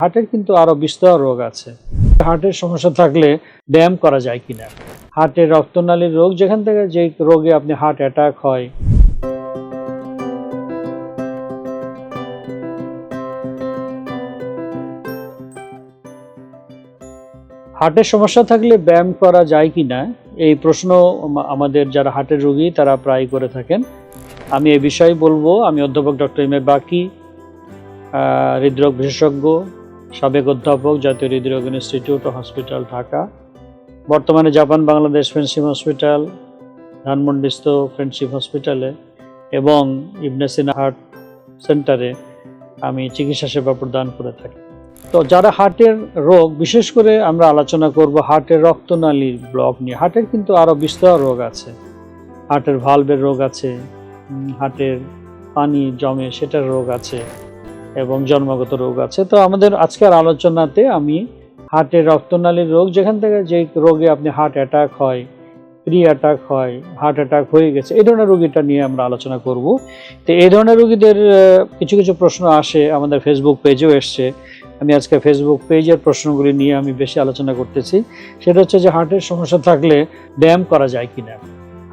হার্টের কিন্তু আরো বিস্তর রোগ আছে। হার্টের সমস্যা থাকলে ব্যায়াম করা যায় কিনা, হার্টের রক্তনালীর রোগ, যেখান থেকে যে রোগে আপনি হার্ট অ্যাটাক হয়, হার্টের সমস্যা থাকলে ব্যায়াম করা যায় কিনা, এই প্রশ্ন আমাদের যারা হার্টের রোগী তারা প্রায় করে থাকেন। আমি এই বিষয়ে বলবো। আমি অধ্যাপক ডক্টর এম এ বাকি, হৃদরোগ বিশেষজ্ঞ, সাবেক অধ্যাপক, জাতীয় হৃদরোগ ইনস্টিটিউট ও হসপিটাল, ঢাকা। বর্তমানে জাপান বাংলাদেশ ফ্রেন্ডশিপ হসপিটাল, ধানমন্ডিস্থ ফ্রেন্ডশিপ হসপিটালে এবং ইবনে সিনা হার্ট সেন্টারে আমি চিকিৎসা সেবা প্রদান করে থাকি। তো যারা হার্টের রোগ, বিশেষ করে আমরা আলোচনা করব হার্টের রক্তনালীর ব্লক নিয়ে। হার্টের কিন্তু আরও বিস্তর রোগ আছে। হার্টের ভালভের রোগ আছে, হার্টের পানি জমে সেটার রোগ আছে এবং জন্মগত রোগ আছে। তো আমাদের আজকের আলোচনাতে আমি হার্টের রক্তনালীর রোগ, যেখান থেকে যে রোগে আপনি হার্ট অ্যাটাক হয়, প্রি অ্যাটাক হয়, হার্ট অ্যাটাক হয়ে গেছে, এই ধরনের রোগীটা নিয়ে আমরা আলোচনা করব। তো এই ধরনের রোগীদের কিছু কিছু প্রশ্ন আসে, আমাদের ফেসবুক পেজেও এসছে। আমি আজকে ফেসবুক পেজের প্রশ্নগুলি নিয়ে আমি বেশি আলোচনা করতেছি। সেটা হচ্ছে যে হার্টের সমস্যা থাকলে ব্যায়াম করা যায় কিনা।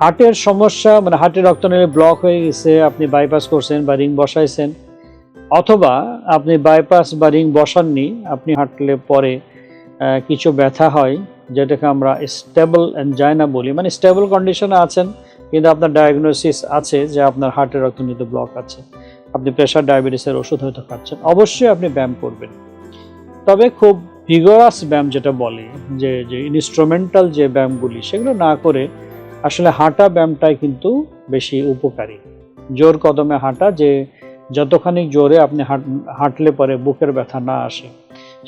হার্টের সমস্যা মানে হার্টের রক্তনালী ব্লক হয়ে গেছে, আপনি বাইপাস করছেন বা রিং বসাইছেন, অথবা আপনি বাইপাস বা রিং বসাননি, আপনি হাঁটলে পরে কিছু ব্যথা হয়, যেটাকে আমরা স্টেবল অ্যানজাইনা বলি। মানে স্টেবল কন্ডিশনে আছেন, কিন্তু আপনার ডায়াগনোসিস আছে যে আপনার হার্টের রক্তনালীতে ব্লক আছে, আপনি প্রেশার ডায়াবেটিসের ওষুধ হয়তো খাচ্ছেন, অবশ্যই আপনি ব্যায়াম করবেন। তবে খুব ভিগোরাস ব্যায়াম যেটা বলে, যে ইনস্ট্রুমেন্টাল যে ব্যায়ামগুলি, সেগুলো না করে আসলে হাঁটা ব্যায়ামটাই কিন্তু বেশি উপকারী। জোর কদমে হাঁটা, যে যতখানি জোরে আপনি হাঁটলে পরে বুকের ব্যথা না আসে,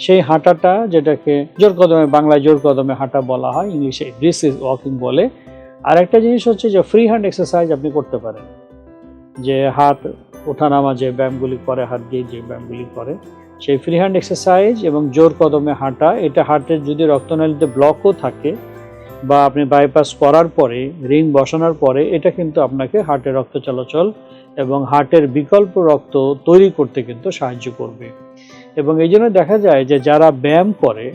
সেই হাঁটাটা, যেটাকে জোর কদমে, বাংলায় জোর কদমে হাঁটা বলা হয়, ইংলিশে ব্রিস্ক ওয়াকিং বলে। আর একটা জিনিস হচ্ছে যে ফ্রি হ্যান্ড এক্সারসাইজ আপনি করতে পারেন, যে হাত ওঠানামা যে ব্যায়ামগুলি করে, হাত দিয়ে যে ব্যায়ামগুলি করে, সেই ফ্রি হ্যান্ড এক্সারসাইজ এবং জোর কদমে হাঁটা, এটা হার্টের যদি রক্তনালীতে ব্লকও থাকে বা আপনি বাইপাস করার পরে, রিং বসানোর পরে, এটা কিন্তু আপনাকে হার্টের রক্ত চলাচল এবং হার্টের বিকল্প রক্ত তৈরি করতে কিন্তু সাহায্য করবে। এবং এই জন্য দেখা যায় যে যারা ব্যায়াম করে,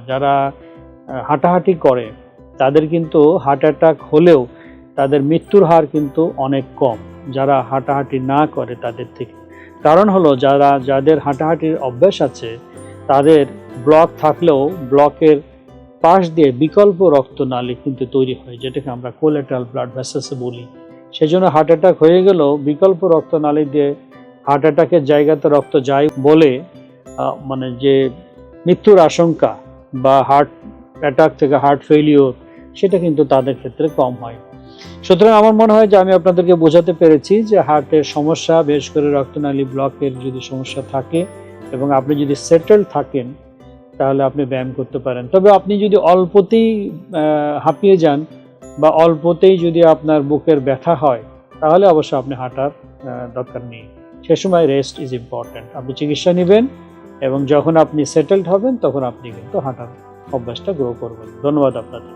যারা হাঁটাহাঁটি করে, তাদের কিন্তু হার্ট অ্যাটাক হলেও তাদের মৃত্যুর হার কিন্তু অনেক কম যারা হাঁটাহাঁটি না করে তাদের থেকে। কারণ হলো, যাদের হাঁটাহাঁটির অভ্যাস আছে, তাদের ব্লক থাকলেও ব্লকের পাশ দিয়ে বিকল্প রক্তনালী কিন্তু তৈরি হয়, যেটাকে আমরা কোলেটারাল ব্লাড ভেসেলস বলি। সেজন্য হার্ট অ্যাটাক হয়ে গেলেও বিকল্প রক্তনালী দিয়ে হার্ট অ্যাটাকের জায়গাতে রক্ত যায় বলে মানে যে মৃত্যুর আশঙ্কা বা হার্ট অ্যাটাক থেকে হার্ট ফেলিওর, সেটা কিন্তু তাদের ক্ষেত্রে কম হয়। সুতরাং আমার মনে হয় যে আমি আপনাদেরকে বোঝাতে পেরেছি যে হার্টের সমস্যা, বিশেষ করে রক্তনালী ব্লকের যদি সমস্যা থাকে এবং আপনি যদি সেটেল থাকেন, তাহলে আপনি ব্যায়াম করতে পারেন। তবে আপনি যদি অল্পতেই হাঁপিয়ে যান বা অল্পতেই যদি আপনার বুকের ব্যথা হয়, তাহলে অবশ্যই আপনি হাঁটার দরকার নেই। সে সময় রেস্ট ইজ ইম্পর্ট্যান্ট। আপনি চিকিৎসা নেবেন এবং যখন আপনি সেটেলড হবেন, তখন আপনি কিন্তু হাঁটার অভ্যাসটা গ্রো করবেন। ধন্যবাদ আপনাদের।